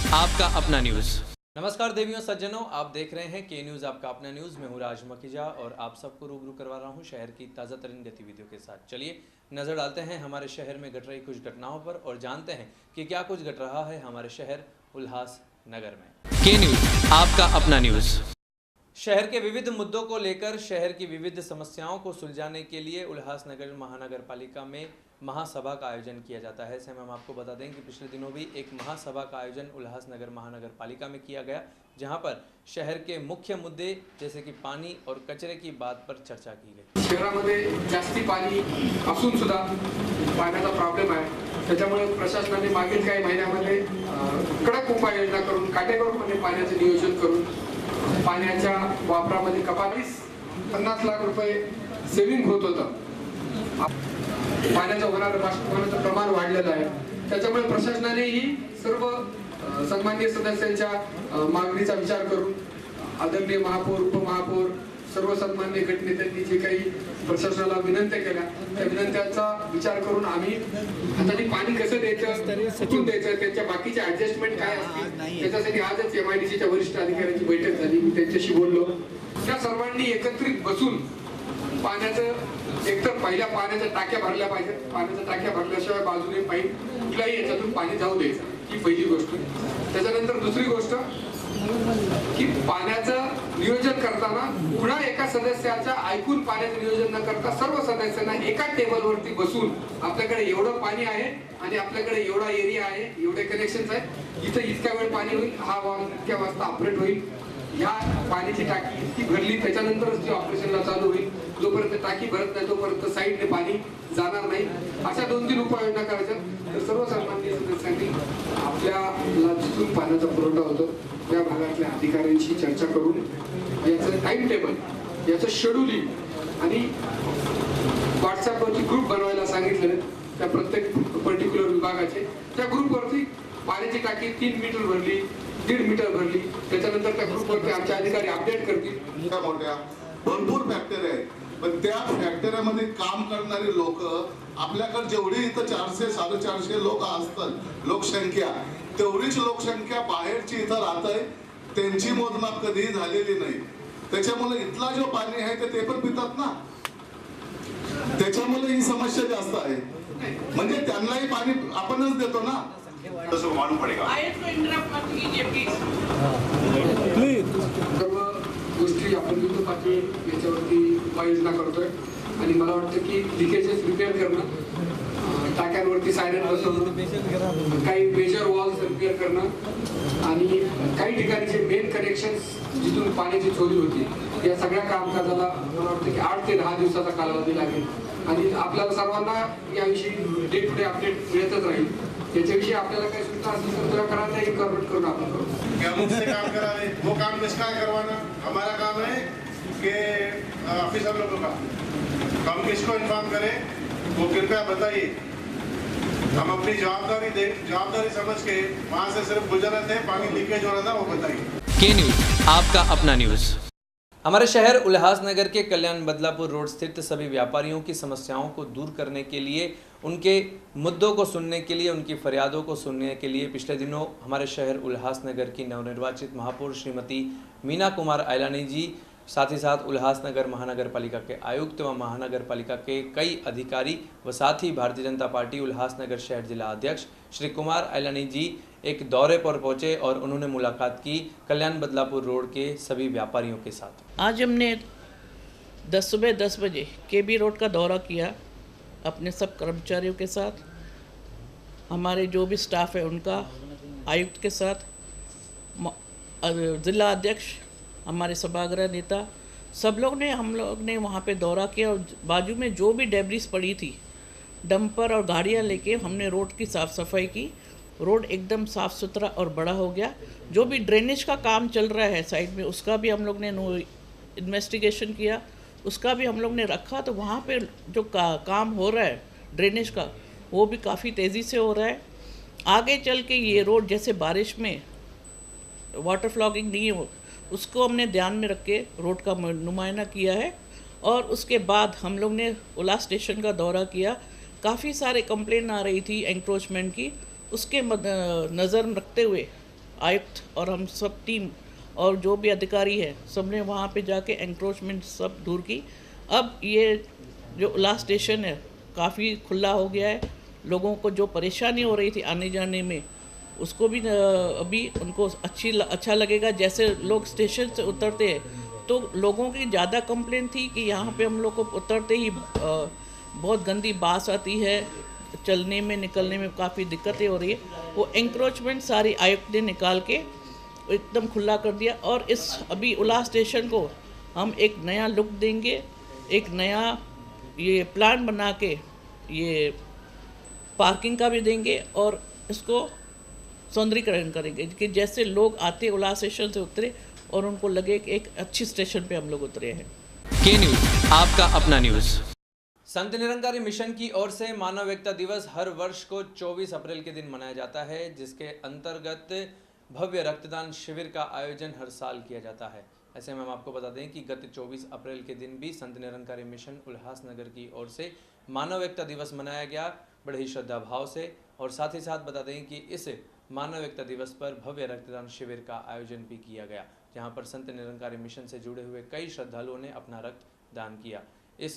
आपका अपना न्यूज़। नमस्कार देवियों सज्जनों, आप देख रहे हैं के न्यूज़ आपका अपना न्यूज़। मैं हूँ राज मखीजा और आप सबको रूबरू करवा रहा हूँ शहर की ताज़ा तरीन गतिविधियों के साथ। चलिए नज़र डालते हैं हमारे शहर में घट रही कुछ घटनाओं पर और जानते हैं कि क्या कुछ घट रहा है हमारे शहर उल्लासनगर में। के न्यूज़ आपका अपना न्यूज़। शहर के विविध मुद्दों को लेकर शहर की विविध समस्याओं को सुलझाने के लिए उल्लासनगर महानगर पालिका में महासभा का आयोजन किया जाता है। ऐसे में हम आपको बता दें कि पिछले दिनों भी एक महासभा का आयोजन उल्लासनगर महानगर पालिका में किया गया, जहां पर शहर के मुख्य मुद्दे जैसे कि पानी और कचरे की बात पर चर्चा की गई। शहरामध्ये जास्ती पाणी असून सुद्धा पाण्याचा प्रॉब्लेम आहे, त्याच्यामुळे प्रशासनाने मागील काही महिन्यामध्ये कडक उपाययोजना करून काटेकोरपणे पाण्याचे नियोजन करून पाण्याच्या वापरामध्ये कपात 50 लाख रुपये सेव्हिंग होत होतं. पाण्याचं होणारं बाष्पीभवनाचं प्रमाण वाढलेलं आहे. त्याच्यामुळे प्रशासनानेही सर्व सन्माननीय सदस्यांच्या मागणीचा विचार करून आदरणीय महापौर, उपमहापौर, सर्व सन्माननीय गटनेत्यांनी जे काही प्रशासनाला विनंत्या केल्या त्या विनंत्यांचा विचार करून आम्ही आता पाणी कसं द्यायचं, कुठून द्यायचं, त्याच्या बाकीचे ऍडजस्टमेंट काय असतील त्याच्यासाठी आजच MIDCच्या वरिष्ठ अधिकाऱ्यांची बैठक झाली. मी त्यांच्याशी बोललो. त्या सर्वांनी एकत्रित बसून पाण्याचं एकतर पहिल्या पाण्याच्या टाक्या भरल्या पाहिजेत. पाण्याच्या टाक्या भरल्याशिवाय बाजूने पाईप कुठल्याही याच्यातून पाणी जाऊ द्यायचं, ही पहिली गोष्ट. त्याच्यानंतर दुसरी गोष्ट की पाण्याचं नियोजन करताना पुन्हा एका सदस्याच्या ऐकून पाण्याचं नियोजन न करता सर्व सदस्यांना एका टेबलवरती बसून आपल्याकडे एवढं पाणी आहे आणि आपल्याकडे एवढा एरिया आहे, एवढे कनेक्शन्स आहेत, इथं इतक्या वेळ पाणी होईल, हा वॉल इतक्या वाजता ऑपरेट होईल, ह्या पाण्याची टाकी इतकी भरली त्याच्यानंतरच ती ऑपरेशनला चालू होईल, जोपर्यंत टाकी भरत नाही तोपर्यंत साईडने पाणी जाणार नाही. अशा 2-3 उपाययोजना करायच्या. तर सर्व सन्माननीय सदस्यांनी आपल्याला जिथून पाण्याचा पुरवठा होतो त्या भागातल्या अधिकाऱ्यांशी चर्चा करून याचं टाइम टेबल, याचं शेड्यूलिंग आणि व्हॉट्सअपवरती ग्रुप बनवायला सांगितलेले त्या प्रत्येक पर्टिक्युलर विभागाचे. त्या ग्रुपवरती पाण्याची टाकी 3 मीटर भरली, 1.5 मीटर भरली, त्याच्यानंतर त्या ग्रुपवरती आमचे अधिकारी अपडेट करतील. मोठ्या भरपूर फॅक्टरी आहेत, पण त्या फॅक्टरीमध्ये काम करणारी लोक आपल्याकडे जेवढी इथं 400-450 लोक असतात लोकसंख्या, तेवढीच लोकसंख्या बाहेरची इथं राहत आहे, त्यांची मोजमाप कधीही झालेली नाही. त्याच्यामुळे इथला जो पाणी आहे ते पण पितात ना, त्याच्यामुळे ही समस्या जास्त आहे. म्हणजे त्यांनाही पाणी आपणच देतो ना, तसं मानू पडेगा. सर्व गोष्टी आपण युद्ध पातळी याच्यावरती उपाययोजना करतोय आणि मला वाटतं की लिकेजेस रिपेअर करणं, टाक्यांवरती सायरन बसवणं, काही मेजर वॉल्स रिपेअर करणं आणि काही ठिकाणी जे मेन कनेक्शन्स जिथून पाण्याची चोरी होती या सगळ्या कामकाजाला मला वाटतं की 8 ते 10 दिवसाचा कालावधी लागेल आणि आपल्याला सर्वांना याविषयी डे टू डे अपडेट मिळतच राहील. त्याच्याविषयी आपल्याला काही सूचना असतील तर तुला करायला इन्कॉर्पोरेट करून आपण करू. क्या मुझसे काम करा रहे, वो काम किसका करवाना, हमारा काम है कि ऑफिसर लोगों का. हम किसको इन्फॉर्म करें वो कृपया बताइए. हम अपनी जवाबदारी समझ के वहाँ से सिर्फ गुजर रहे थे, पानी लीकेज हो रहा था, वो बताइए. के न्यूज़ आपका अपना न्यूज़। हमारे शहर उल्लासनगर के कल्याण बदलापुर रोड स्थित सभी व्यापारियों की समस्याओं को दूर करने के लिए, उनके मुद्दों को सुनने के लिए, उनकी फरियादों को सुनने के लिए पिछले दिनों हमारे शहर उल्लासनगर की नवनिर्वाचित महापौर श्रीमती मीना कुमार आयलानी जी, साथ ही साथ उल्लासनगर महानगर पालिका के आयुक्त व महानगर पालिका के कई अधिकारी व साथ ही भारतीय जनता पार्टी उल्लासनगर शहर जिला अध्यक्ष श्री कुमार आयलानी जी एक दौरे पर पहुंचे और उन्होंने मुलाकात की कल्याण बदलापुर रोड के सभी व्यापारियों के साथ। आज हमने सुबह 10 बजे KB रोड का दौरा किया अपने सब कर्मचारियों के साथ, हमारे जो भी स्टाफ है उनका, आयुक्त के साथ, जिला अध्यक्ष, हमारे सभागृह नेता, सब लोग ने हम लोग ने वहाँ पे दौरा किया और बाजू में जो भी डेब्रिस पड़ी थी डंपर और गाड़ियाँ लेके हमने रोड की साफ़ सफाई की. रोड एकदम साफ़ सुथरा और बड़ा हो गया. जो भी ड्रेनेज का काम चल रहा है साइड में उसका भी हम लोग ने इन्वेस्टिगेशन किया, उसका भी हम लोग ने रखा. तो वहाँ पे जो काम हो रहा है ड्रेनेज का वो भी काफ़ी तेज़ी से हो रहा है. आगे चल के ये रोड जैसे बारिश में वाटर फ्लॉगिंग नहीं हो उसको हमने ध्यान में रख के रोड का नुमाइना किया है. और उसके बाद हम लोग ने उल्लास स्टेशन का दौरा किया. काफ़ी सारे कंप्लेन आ रही थी एंक्रोचमेंट की, उसके नज़र रखते हुए आयुक्त और हम सब टीम और जो भी अधिकारी है सब ने वहाँ पे जाके एंक्रोचमेंट सब दूर की। अब ये जो उल्लास स्टेशन है काफ़ी खुला हो गया है। लोगों को जो परेशानी हो रही थी आने जाने में उसको भी अभी उनको अच्छा लगेगा। जैसे लोग स्टेशन से उतरते हैं तो लोगों की ज़्यादा कंप्लेन थी कि यहाँ पे हम लोग को उतरते ही बहुत गंदी बास आती है, चलने में निकलने में काफ़ी दिक्कतें हो रही है। वो एंक्रोचमेंट सारी आयुक्त ने निकाल के एकदम खुला कर दिया और इस अभी उल्लास स्टेशन को हम एक नया लुक देंगे, एक नया ये प्लान बना के ये पार्किंग का भी देंगे और इसको सौंदर्यीकरण करेंगे कि जैसे लोग आते उल्लास स्टेशन से उतरे और उनको लगे कि एक अच्छी स्टेशन पे हम लोग उतरे हैं। के न्यूज़ आपका अपना न्यूज़। संत निरंकारी मिशन की ओर से मानव एकता दिवस हर वर्ष को 24 अप्रैल के दिन मनाया जाता है, जिसके अंतर्गत भव्य रक्तदान शिविर का आयोजन हर साल किया जाता है। ऐसे में हम आपको बता दें कि गत 24 अप्रैल के दिन भी संत निरंकारी मिशन उल्लासनगर की ओर से मानव एकता दिवस मनाया गया बड़े ही श्रद्धा भाव से। और साथ ही साथ बता दें कि इस मानव एकता दिवस पर भव्य रक्तदान शिविर का आयोजन भी किया गया, जहां पर संत निरंकारी मिशन से जुड़े हुए कई श्रद्धालुओं ने अपना रक्तदान किया। इस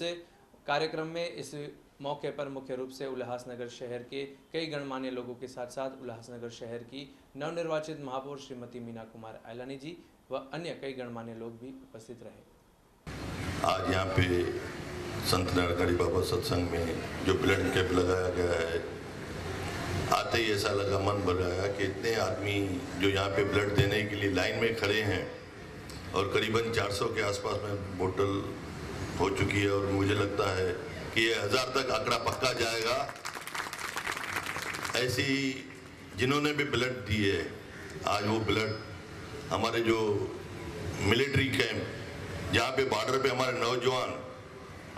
कार्यक्रम में इस मौके पर मुख्य रूप से उल्लासनगर शहर के कई गणमान्य लोगों के साथ साथ उल्लासनगर शहर की नवनिर्वाचित महापौर श्रीमती मीना कुमार ऐलानी जी व अन्य कई गणमान्य लोग भी उपस्थित रहे। आज यहाँ पे संत निरंकारी बाबा सत्संग में जो ब्लड कैंप लगाया गया है, आते ही ऐसा लगा, मन भर आया कि इतने आदमी जो यहाँ पे ब्लड देने के लिए लाइन में खड़े हैं और करीबन 400 के आसपास में बोतल हो चुकी है और मुझे लगता है कि ये 1000 तक आंकड़ा पक्का जाएगा। ऐसी जिन्होंने भी ब्लड दिए, आज वो ब्लड हमारे जो मिलिट्री कैंप जहाँ पे बॉर्डर पे हमारे नौजवान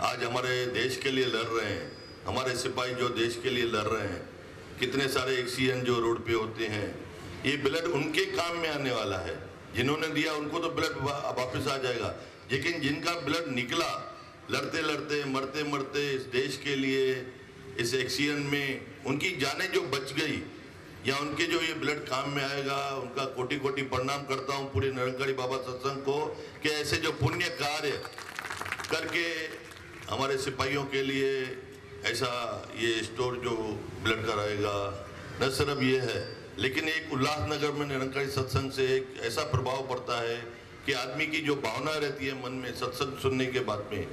आज हमारे देश के लिए लड़ रहे हैं, हमारे सिपाही जो देश के लिए लड़ रहे हैं, कितने सारे एक्सीडेंट जो रोड पे होते हैं, ये ब्लड उनके काम में आने वाला है। जिन्होंने दिया उनको तो ब्लड वापस आ जाएगा, लेकिन जिनका ब्लड निकला लड़ते लड़ते मरते मरते इस देश के लिए इस एक्सीडेंट में उनकी जानें जो बच गई या उनके जो ये ब्लड काम में आएगा, उनका कोटि कोटि प्रणाम करता हूँ पूरे निरंकारी बाबा सत्संग को कि ऐसे जो पुण्य कार्य करके हमारे सिपाहियों के लिए ऐसा ये स्टोर जो ब्लड का रहेगा। न सिर्फ ये है लेकिन एक उल्लासनगर में निरंकारी सत्संग से एक ऐसा प्रभाव पड़ता है कि आदमी की जो भावना रहती है मन में सत्संग सुनने के बाद में,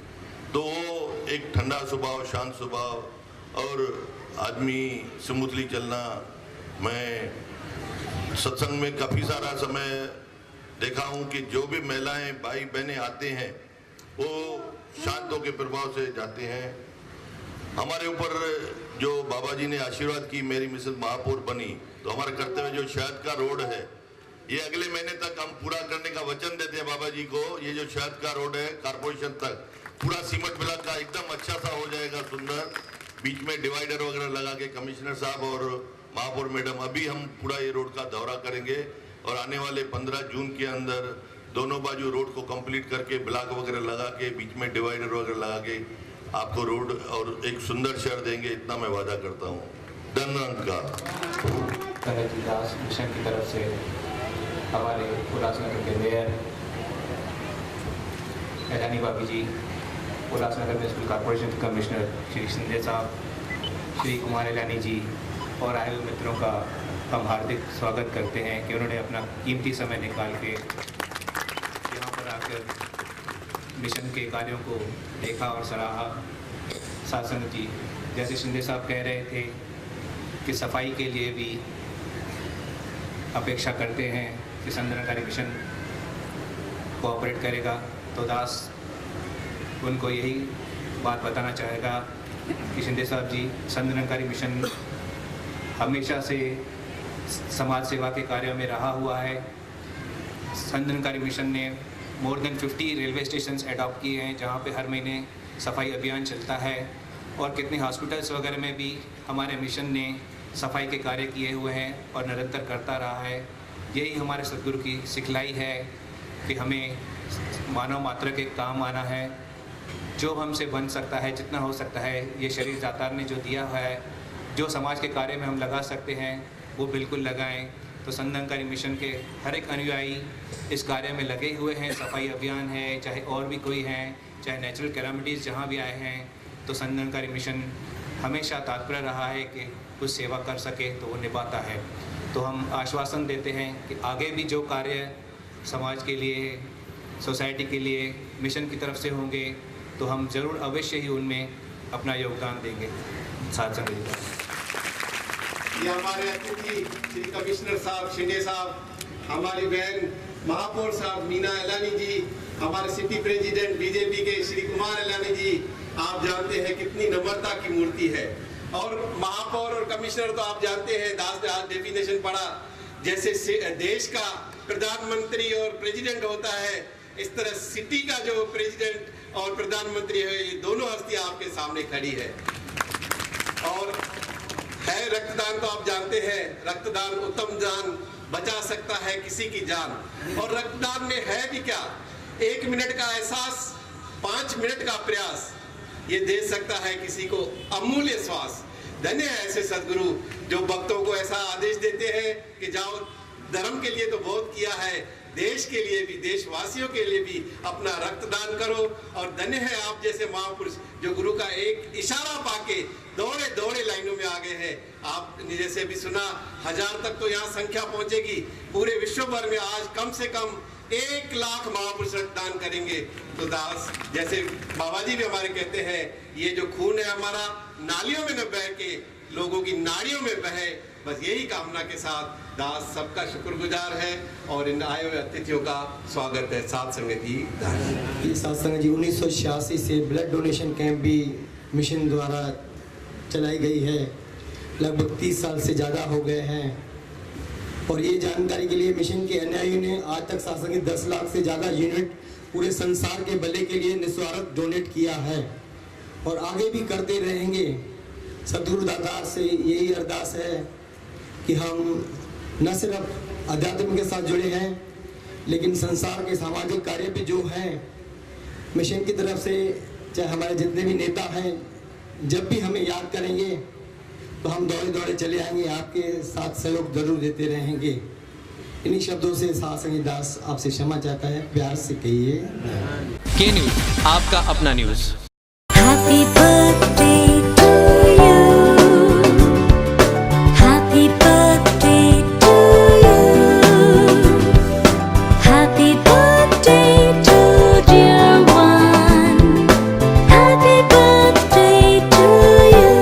तो वो एक ठंडा स्वभाव, शांत स्वभाव और आदमी स्मूथली चलना। मैं सत्संग में काफ़ी सारा समय देखा हूँ कि जो भी महिलाएं भाई बहनें आते हैं वो शांतों के प्रभाव से जाते हैं। हमारे ऊपर जो बाबा जी ने आशीर्वाद की, मेरी मिसेस महापौर बनी, तो हमारे कर्तव्य जो शहद का रोड है ये अगले महीने तक हम पूरा करने का वचन देते हैं बाबा जी को। ये जो शहद का रोड है कारपोरेशन तक पूरा सीमेंट मिला का एकदम अच्छा सा हो जाएगा, सुंदर। बीच में डिवाइडर वगैरह लगा के कमिश्नर साहब और महापौर मैडम अभी हम पूरा ये रोड का दौरा करेंगे और आने वाले 15 जून के अंदर दोनों बाजू रोड को कंप्लीट करके ब्लॉक वगैरह लगा के बीच में डिवाइडर वगैरह लगा के आपको रोड और एक सुंदर शहर देंगे, इतना मैं वादा करता हूँ। धन्यवाद का उल्लास मिशन की तरफ से हमारे उल्लासनगर के मेयर ऐलानी भाभी जी, उल्लासनगर म्यूनसिपल कॉर्पोरेशन के कमिश्नर श्री शिंदे साहब, श्री कुमार ऐलानी जी और आए हुए मित्रों का हम हार्दिक स्वागत करते हैं कि उन्होंने अपना कीमती समय निकाल के यहाँ पर आकर मिशन के कार्यों को देखा और सराहा। साथ संगत जी, जैसे शिंदे साहब कह रहे थे कि सफाई के लिए भी अपेक्षा करते हैं कि संत निरंकारी मिशन कोऑपरेट करेगा, तो दास उनको यही बात बताना चाहेगा कि शिंदे साहब जी, संत निरंकारी मिशन हमेशा से समाज सेवा के कार्यों में रहा हुआ है। संत निरंकारी मिशन ने more than 50 railway station adopt किए हैं जहाँ पे हर महीने सफाई अभियान चलता है और कितने हॉस्पिटल्स वगैरह में भी हमारे मिशन ने सफाई के कार्य किए हुए हैं और निरंतर करता रहा है। यही हमारे सद्गुरु की सिखलाई है कि हमें मानव मात्र के काम आना है। जो हमसे बन सकता है, जितना हो सकता है, ये शरीर दातार ने जो दिया है, जो समाज के कार्य में हम लगा सकते हैं वो बिल्कुल लगाएं। तो संदनकारी मिशन के हर एक अनुयायी इस कार्य में लगे हुए हैं। सफाई अभियान है, चाहे और भी कोई हैं, चाहे नेचुरल कैलामिटीज़ जहाँ भी आए हैं, तो संदनकारी मिशन हमेशा तात्पर्य रहा है कि कुछ सेवा कर सके तो वो निभाता है। तो हम आश्वासन देते हैं कि आगे भी जो कार्य समाज के लिए, सोसाइटी के लिए मिशन की तरफ से होंगे तो हम ज़रूर अवश्य ही उनमें अपना योगदान देंगे। साथ संग ये हमारे अतिथि श्री कमिश्नर साहब शिंदे साहब, हमारी बहन महापौर साहब मीना एलानी जी, हमारे सिटी प्रेसिडेंट बीजेपी के श्री कुमार एलानी जी, आप जानते हैं कितनी नम्रता की मूर्ति है। और महापौर और कमिश्नर तो आप जानते हैं, दास ने आज डेफिनेशन पढ़ा, जैसे देश का प्रधानमंत्री और प्रेसिडेंट होता है, इस तरह सिटी का जो प्रेसिडेंट और प्रधानमंत्री है, ये दोनों हस्तियां आपके सामने खड़ी है। और है रक्तदान तो आप जानते हैं, रक्तदान उत्तम जान बचा सकता है किसी की जान। और रक्तदान में है भी क्या, 1 मिनट का एहसास, 5 मिनट का प्रयास, ये दे सकता है किसी को अमूल्य श्वास। धन्य है ऐसे सदगुरु जो भक्तों को ऐसा आदेश देते हैं कि जाओ, धर्म के लिए तो बहुत किया है, देश के लिए भी, देशवासियों के लिए भी अपना रक्तदान करो। और धन्य है आप जैसे महापुरुष जो गुरु का एक इशारा पाके दौड़े दौड़े लाइनों में आ गए हैं। आप जैसे भी सुना, 1000 तक तो यहाँ संख्या पहुंचेगी। पूरे विश्व भर में आज कम से कम 1 लाख महापुरुष रक्तदान करेंगे। तो दास जैसे बाबा जी भी हमारे कहते हैं, ये जो खून है हमारा नालियों में न बह के लोगों की नाड़ियों में बहे। बस यही कामना के साथ दास सबका शुक्रगुजार है और इन आए हुए अतिथियों का स्वागत है। साथ संगत जी, ये सत्संग जी 1986 से ब्लड डोनेशन कैंप भी मिशन द्वारा चलाई गई है। लगभग 30 साल से ज़्यादा हो गए हैं। और ये जानकारी के लिए मिशन के अनुयायियों ने आज तक सत्संग 10 लाख से ज़्यादा यूनिट पूरे संसार के भले के लिए निस्वार्थ डोनेट किया है और आगे भी करते रहेंगे। सद्गुरु दाता से यही अरदास है कि हम न सिर्फ अध्यात्म के साथ जुड़े हैं, लेकिन संसार के सामाजिक कार्य भी जो हैं मिशन की तरफ से, चाहे हमारे जितने भी नेता हैं, जब भी हमें याद करेंगे तो हम दौड़े दौड़े चले आएंगे, आपके साथ सहयोग जरूर देते रहेंगे। इन्हीं शब्दों से साथ संगी दास आपसे क्षमा चाहता है, प्यार से कहिए। के न्यूज़, आपका अपना news. Happy birthday to you. Happy birthday to you. Happy birthday to dear one. Happy birthday to you.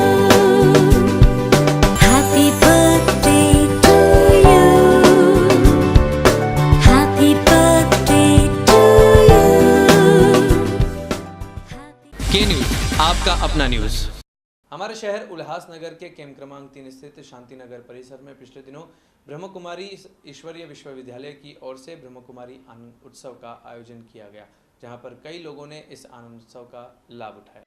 Happy birthday to you. Happy birthday to you. के न्यूज़, आपका अपना न्यूज़। हमारे शहर उल्लासनगर के कैंप क्रमांक 3 स्थित शांतिनगर परिसर में पिछले दिनों ब्रह्मकुमारी ईश्वरीय विश्वविद्यालय की ओर से ब्रह्मकुमारी आनंद उत्सव का आयोजन किया गया, जहां पर कई लोगों ने इस आनंद उत्सव का लाभ उठाया।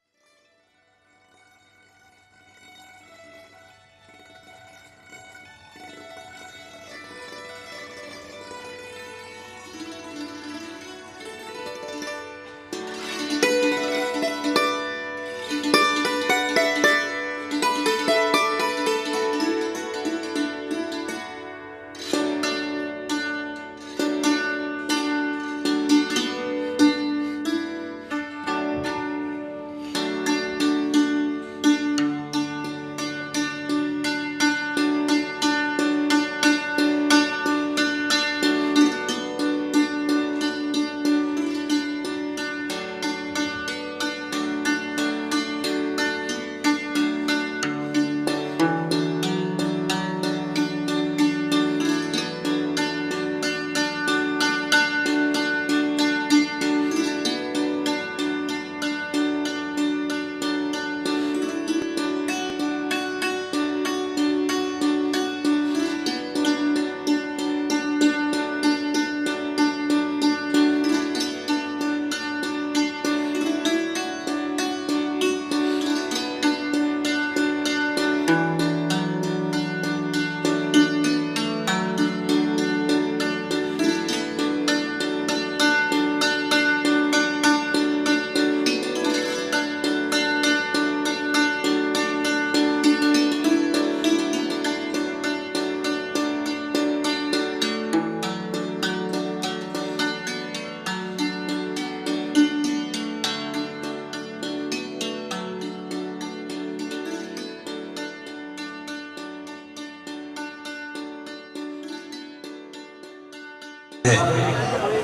है।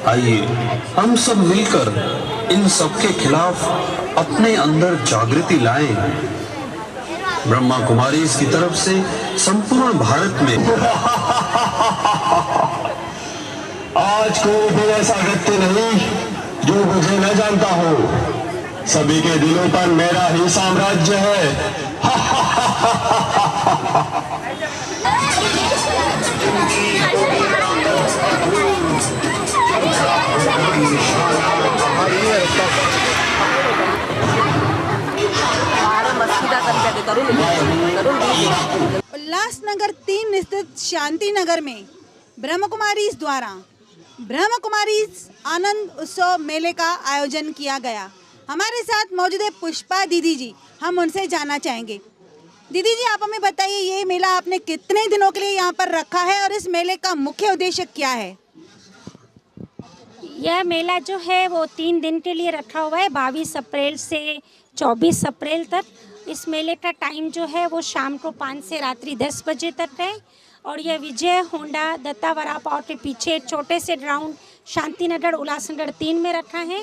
आइए हम सब मिलकर इन सब के खिलाफ अपने अंदर जागृति लाएं। ब्रह्मा कुमारी की तरफ से संपूर्ण भारत में आज कोई भी ऐसा व्यक्ति नहीं जो मुझे न जानता हो। सभी के दिलों पर मेरा ही साम्राज्य है। उल्लासनगर 3 स्थित शांति नगर में ब्रह्म कुमारीज द्वारा ब्रह्म कुमारीज आनंद उत्सव मेले का आयोजन किया गया। हमारे साथ मौजूद है पुष्पा दीदी जी, हम उनसे जानना चाहेंगे। दीदी जी, आप हमें बताइए, ये मेला आपने कितने दिनों के लिए यहाँ पर रखा है और इस मेले का मुख्य उद्देश्य क्या है? यह मेला जो है वो 3 दिन के लिए रखा हुआ है, 22 अप्रैल से 24 अप्रैल तक। इस मेले का टाइम जो है वो शाम को 5 से रात्रि 10 बजे तक है। और यह विजय होंडा दत्ता वड़ा पाव के पीछे एक छोटे से ग्राउंड शांतिनगर उल्लासनगर 3 में रखा है।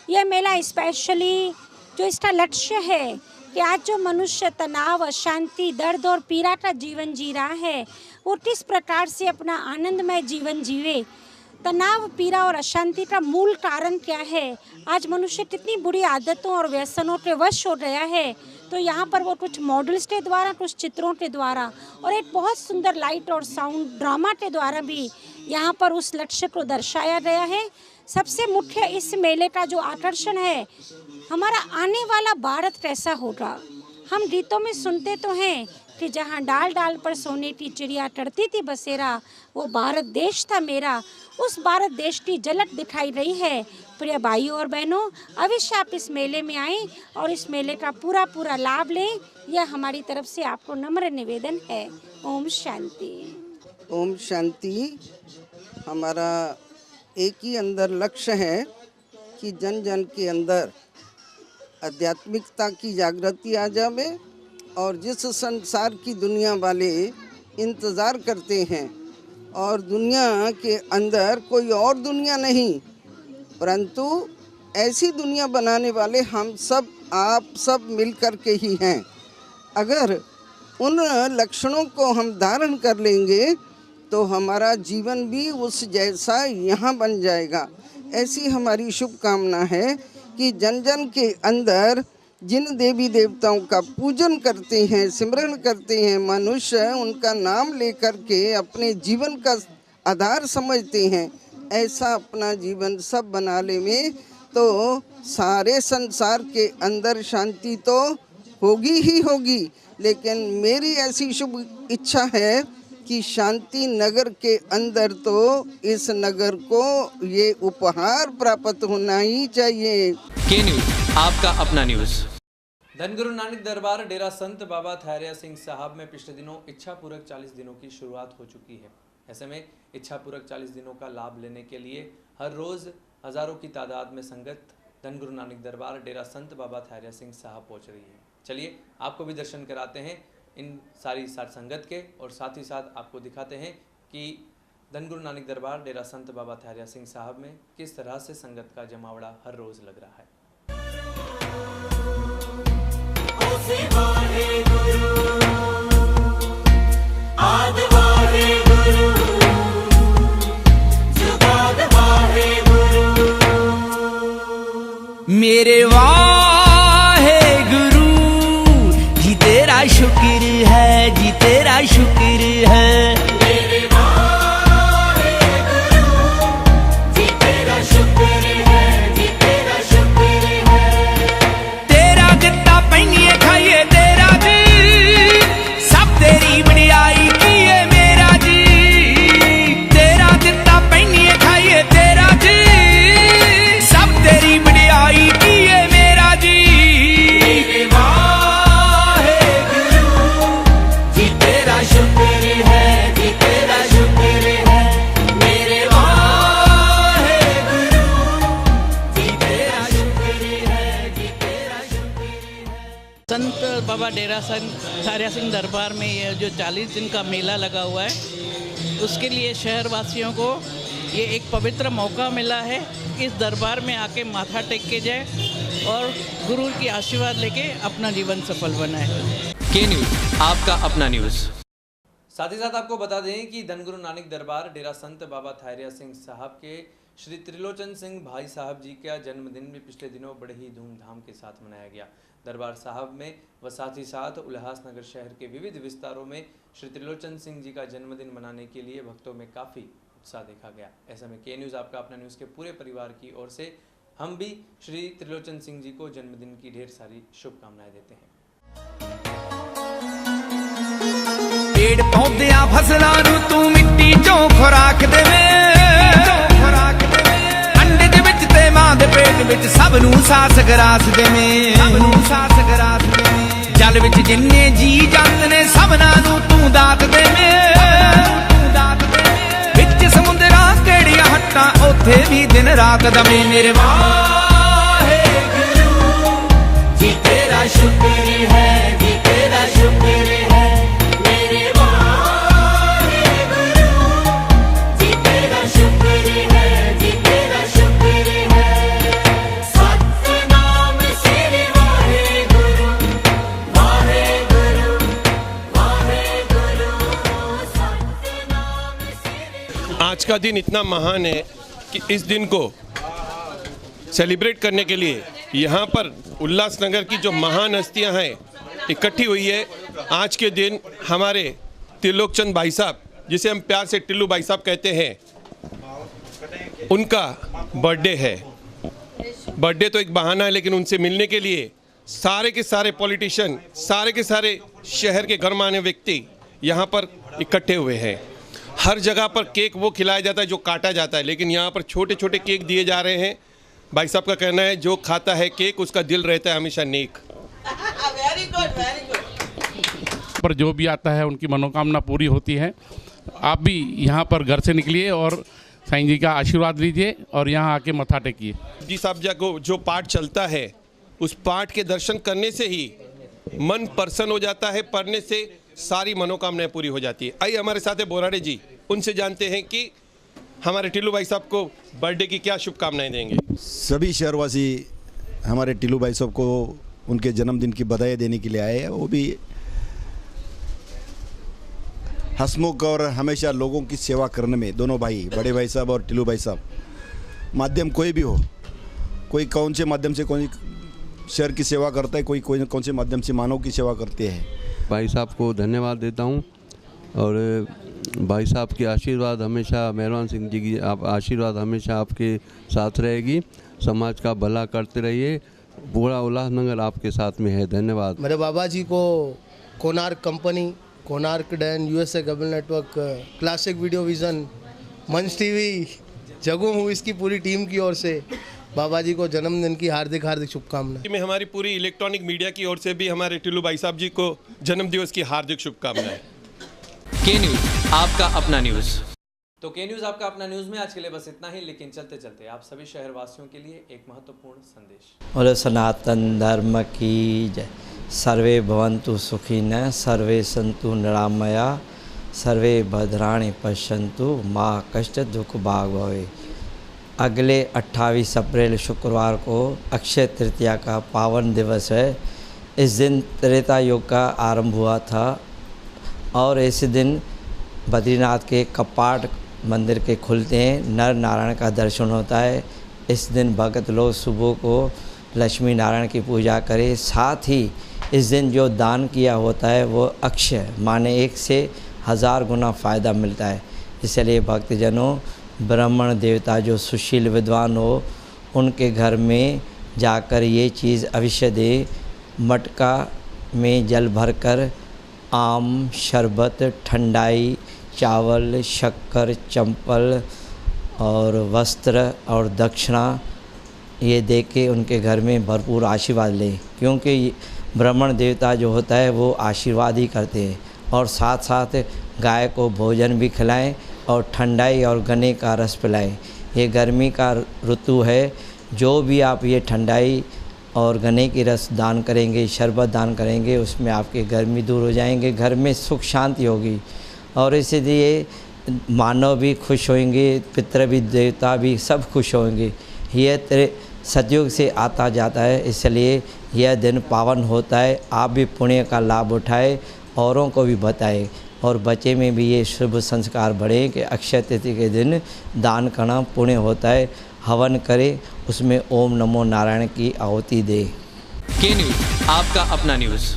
यह मेला स्पेशली जो इसका लक्ष्य है कि आज जो मनुष्य तनाव, अशांति, दर्द और पीड़ा का जीवन जी रहा है, वो किस प्रकार से अपना आनंदमय जीवन जीवे। तनाव, पीड़ा और अशांति का मूल कारण क्या है? आज मनुष्य कितनी बुरी आदतों और व्यसनों के वश हो गया है। तो यहाँ पर वो कुछ मॉडल्स के द्वारा, कुछ चित्रों के द्वारा और एक बहुत सुंदर लाइट और साउंड ड्रामा के द्वारा भी यहाँ पर उस लक्ष्य को दर्शाया गया है। सबसे मुख्य इस मेले का जो आकर्षण है, हमारा आने वाला भारत कैसा होगा। हम गीतों में सुनते तो हैं कि जहाँ डाल डाल पर सोने की चिड़िया करती थी बसेरा, वो भारत देश था मेरा। उस भारत देश की झलक दिखाई रही है। प्रिय भाइयों और बहनों, अवश्य आप इस मेले में आएँ और इस मेले का पूरा लाभ लें, यह हमारी तरफ से आपको नम्र निवेदन है। ओम शांति। ओम शांति। हमारा एक ही अंदर लक्ष्य है कि जन जन के अंदर आध्यात्मिकता की जागृति आ जावे और जिस संसार की दुनिया वाले इंतज़ार करते हैं और दुनिया के अंदर कोई और दुनिया नहीं, परंतु ऐसी दुनिया बनाने वाले हम सब, आप सब मिलकर के ही हैं। अगर उन लक्षणों को हम धारण कर लेंगे तो हमारा जीवन भी उस जैसा यहाँ बन जाएगा। ऐसी हमारी शुभकामना है कि जन जन के अंदर जिन देवी देवताओं का पूजन करते हैं, सिमरन करते हैं, मनुष्य उनका नाम लेकर के अपने जीवन का आधार समझते हैं, ऐसा अपना जीवन सब बनाने में तो सारे संसार के अंदर शांति तो होगी ही होगी। लेकिन मेरी ऐसी शुभ इच्छा है कि शांति नगर के अंदर तो इस नगर को ये उपहार प्राप्त होना ही चाहिए। के न्यूज़, आपका अपना न्यूज़। धनगुरु नानक दरबार डेरा संत बाबा थारिया सिंह साहब में पिछले दिनों इच्छा पूरक 40 दिनों की शुरुआत हो चुकी है। ऐसे में इच्छा पूरक 40 दिनों का लाभ लेने के लिए हर रोज़ हज़ारों की तादाद में संगत धनगुरु नानक दरबार डेरा संत बाबा थारिया सिंह साहब पहुँच रही है। चलिए आपको भी दर्शन कराते हैं इन सारी साथ संगत के, और साथ ही साथ आपको दिखाते हैं कि धनगुरु नानक दरबार डेरा संत बाबा थारिया सिंह साहब में किस तरह से संगत का जमावड़ा हर रोज़ लग रहा है। मेरे वाहे गुरु जी तेरा शुक्र है, जी तेरा शुक्र है। मेरे वाहे गुरु जी तेरा शुक्र है, जी तेरा शुक्र है। तेरा दिता पैनिए खाइए तेरा जी, सब तेरी बड़ाई कीए मेरा जी। तेरा दिता पैनिए खाइए तेरा जी, सब तेरी बड़ाई कीए मेरा जी। मेरे वाहे गुरु जी तेरा शुक्र है, जी तेरा शुक्र है। मेरे वाहे गुरु जी तेरा शुक्र है, जी तेरा शुक्र है। संत बाबा डेरा संत थारिया सिंह दरबार में ये जो 40 दिन का मेला लगा हुआ है, उसके लिए शहर वासियों को ये एक पवित्र मौका मिला है, इस दरबार में आके माथा टेक के जाए और गुरु की आशीर्वाद लेके अपना जीवन सफल बनाए। के न्यूज़, आपका अपना न्यूज़। साथ ही साथ आपको बता दें कि धनगुरु नानक दरबार डेरा संत बाबा थायरिया सिंह साहब के श्री त्रिलोचन सिंह भाई साहब जी का जन्मदिन भी पिछले दिनों बड़े ही धूमधाम के साथ मनाया गया। दरबार साहब में व साथ ही साथ उल्लासनगर शहर के विविध विस्तारों में श्री त्रिलोचन सिंह जी का जन्मदिन मनाने के लिए भक्तों में काफ़ी उत्साह देखा गया। ऐसे में के न्यूज़ आपका अपना न्यूज़ के पूरे परिवार की ओर से हम भी श्री त्रिलोचन सिंह जी को जन्मदिन की ढेर सारी शुभकामनाएं देते हैं। पेड़ पौधे फसलों नूं तू मिट्टी चों खुराक देवे, अंडे दे विच ते मां दे पेट विच सब नूं सास गरास देवे, जल विच जिन्ने जी जांदे ने सबना नूं तू दात देवे, विच समुंदरां केड़ियां हट्टां उत्थे भी दिन रात दमे। मेरे वाहेगुरू जी तेरा शुक्र है, जी तेरा शुक्र है, मेरे वाहेगुरू जी तेरा शुक्र है, जी तेरा शुक्र है। सतनाम श्री वाहेगुरू, वाहेगुरू, वाहेगुरू, सतनाम श्री। आज का दिन इतना महान है कि इस दिन को सेलिब्रेट करने के लिए यहाँ पर उल्लासनगर की जो महान हस्तियाँ हैं इकट्ठी हुई है। आज के दिन हमारे त्रिलोकचंद भाई साहब, जिसे हम प्यार से टिल्लू भाई साहब कहते हैं, उनका बर्थडे है। बर्थडे तो एक बहाना है, लेकिन उनसे मिलने के लिए सारे के सारे पॉलिटिशियन, सारे के सारे शहर के गणमान्य व्यक्ति यहाँ पर इकट्ठे हुए हैं। हर जगह पर केक वो खिलाया जाता है जो काटा जाता है, लेकिन यहाँ पर छोटे छोटे केक दिए जा रहे हैं। भाई साहब का कहना है जो खाता है केक उसका दिल रहता है हमेशा नेक। Very good, very good. पर जो भी आता है उनकी मनोकामना पूरी होती है। आप भी यहाँ पर घर से निकलिए और साईं जी का आशीर्वाद लीजिए और यहाँ आके मत्था टेकिए। जी साहब जी को जो पाठ चलता है उस पाठ के दर्शन करने से ही मन प्रसन्न हो जाता है, पढ़ने से सारी मनोकामनाएं पूरी हो जाती है। आइए हमारे साथ है बोराड़े जी, उनसे जानते हैं कि हमारे टिल्लू भाई साहब को बर्थडे की क्या शुभकामनाएं देंगे। सभी शहरवासी हमारे टिल्लू भाई साहब को उनके जन्मदिन की बधाई देने के लिए आए हैं। वो भी हंसमुख और हमेशा लोगों की सेवा करने में, दोनों भाई, बड़े भाई साहब और टिल्लू भाई साहब, माध्यम कोई भी हो, कोई कौन से माध्यम से कोई शहर की सेवा करता है, कोई कौन से माध्यम से मानव की सेवा करते हैं। भाई साहब को धन्यवाद देता हूँ और भाई साहब की आशीर्वाद हमेशा, मेहरबान सिंह जी की आशीर्वाद हमेशा आपके साथ रहेगी। समाज का भला करते रहिए, पूरा उल्लासनगर आपके साथ में है। धन्यवाद। मेरे बाबा जी को Konark company, Konark Dan, USA cable network, classic video vision, मंच टीवी, जगू हूँ, इसकी पूरी टीम की ओर से बाबा जी को जन्मदिन की हार्दिक हार्दिक शुभकामनाएं। में हमारी पूरी इलेक्ट्रॉनिक मीडिया की ओर से भी हमारे टिल्लू भाई साहब जी को जन्मदिवस की हार्दिक शुभकामनाएं। के न्यूज़, आपका अपना न्यूज़। तो के न्यूज़ आपका अपना न्यूज़ में आज के लिए बस इतना ही, लेकिन चलते चलते आप सभी शहरवासियों के लिए एक महत्वपूर्ण संदेश। बोलो सनातन धर्म की जय। सर्वे भवन्तु सुखिनः, सर्वे सन्तु निरामया, सर्वे भद्राणि पश्यन्तु, माँ कष्ट दुख भाग भवे। अगले 28 अप्रैल शुक्रवार को अक्षय तृतीया का पावन दिवस है। इस दिन त्रेता युग का आरंभ हुआ था और इस दिन बद्रीनाथ के कपाट मंदिर के खुलते हैं, नर नारायण का दर्शन होता है। इस दिन भक्त लोग सुबह को लक्ष्मी नारायण की पूजा करें। साथ ही इस दिन जो दान किया होता है वो अक्षय माने 1 से 1000 गुना फ़ायदा मिलता है। इसलिए भक्तजनों, ब्राह्मण देवता जो सुशील विद्वान हो उनके घर में जाकर ये चीज़ अवश्य दे। मटका में जल भरकर आम, शरबत, ठंडाई, चावल, शक्कर, चंपल और वस्त्र और दक्षिणा ये दे के उनके घर में भरपूर आशीर्वाद लें, क्योंकि ब्राह्मण देवता जो होता है वो आशीर्वाद ही करते हैं। और साथ साथ गाय को भोजन भी खिलाएं और ठंडाई और गन्ने का रस पिलाएं। ये गर्मी का ऋतु है, जो भी आप ये ठंडाई और गन्ने की रस दान करेंगे, शरबत दान करेंगे, उसमें आपके गर्मी दूर हो जाएंगे, घर में सुख शांति होगी। और इसलिए मानव भी खुश होंगे, पितृ भी, देवता भी, सब खुश होंगे। यह तेरे सतयुग से आता जाता है, इसलिए यह दिन पावन होता है। आप भी पुण्य का लाभ उठाए, औरों को भी बताएं और बच्चे में भी ये शुभ संस्कार बढ़े कि अक्षय तिथि के दिन दान करना पुण्य होता है। हवन करे, उसमें ओम नमो नारायण की आहुति दे। के न्यूज़, आपका अपना न्यूज़।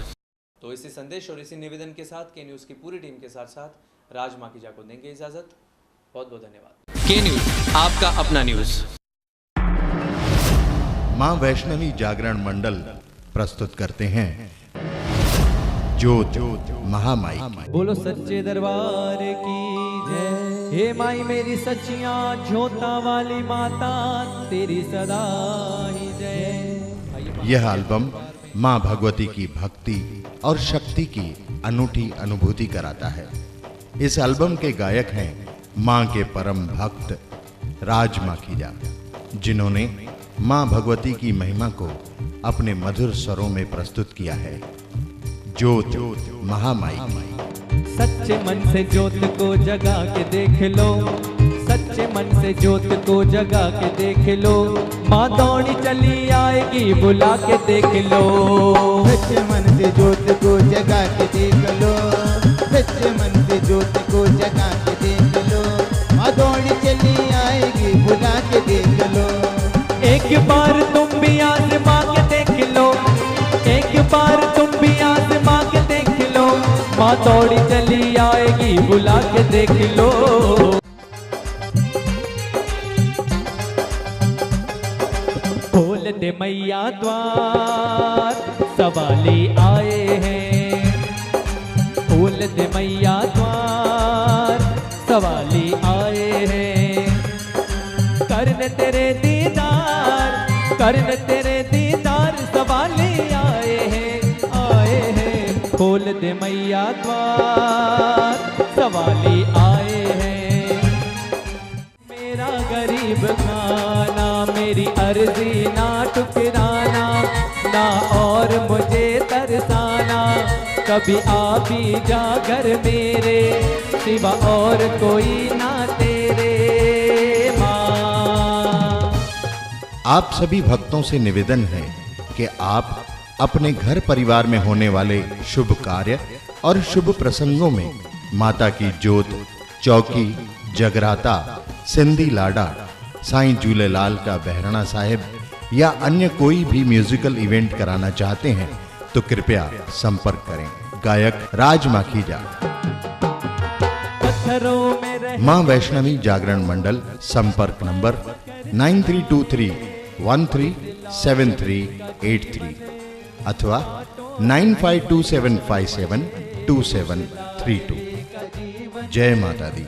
तो इसी संदेश और इसी निवेदन के साथ के न्यूज़ की पूरी टीम के साथ राज माखीजा को देंगे इजाज़त। बहुत बहुत धन्यवाद। के न्यूज़, आपका अपना न्यूज़। मां वैष्णवी जागरण मंडल प्रस्तुत करते हैं ज्योत महामाई। बोलो सच्चे दरबार की जय। हे माई मेरी सच्चियां ज्योता वाली माता, तेरी सदा ही जय। यह एल्बम मां भगवती की भक्ति और शक्ति की अनूठी अनुभूति कराता है। इस एल्बम के गायक हैं मां के परम भक्त राज माखीजा, जिन्होंने मां भगवती की महिमा को अपने मधुर स्वरों में प्रस्तुत किया है। ज्योत महामाई। सच्चे मन से ज्योत को जगा के देख लो, सच्चे मन से ज्योत को जगा के देख लो, माँ दौड़ी चली आएगी बुला के देख लो। सच्चे मन से ज्योत को जगा के देख लो, सच्चे मन से ज्योत को जगा के देख लो, माँ दौड़ी चली आएगी बुला के देख लो। एक बार तुम भी आज़मा के देख लो, एक बार तुम भी आज़मा के देख लो, माँ दौड़ी चली आएगी बुला के देख लो। खोल दे मैया द्वार, सवाली आए हैं। खोल दे मैया द्वार, सवाली आए हैं। करने तेरे दीदार, करने तेरे दीदार, सवाली आए हैं। खोल दे मैया द्वार, सवाली आए हैं। मेरा गरीब खाना, मेरी अर्जी ना ठुकराना, ना और मुझे तरसाना, कभी आ भी जा घर मेरे, सिवा और कोई ना तेरे। आप सभी भक्तों से निवेदन है कि आप अपने घर परिवार में होने वाले शुभ कार्य और शुभ प्रसंगों में माता की जोत, चौकी, जगराता, सिंधी लाडा, साईं झूलेलाल का बहराणा साहिब या अन्य कोई भी म्यूजिकल इवेंट कराना चाहते हैं तो कृपया संपर्क करें। गायक राज माखीजा। मां वैष्णवी जागरण मंडल, संपर्क नंबर 9323137383 अथवा 9527572732। जय माता दी।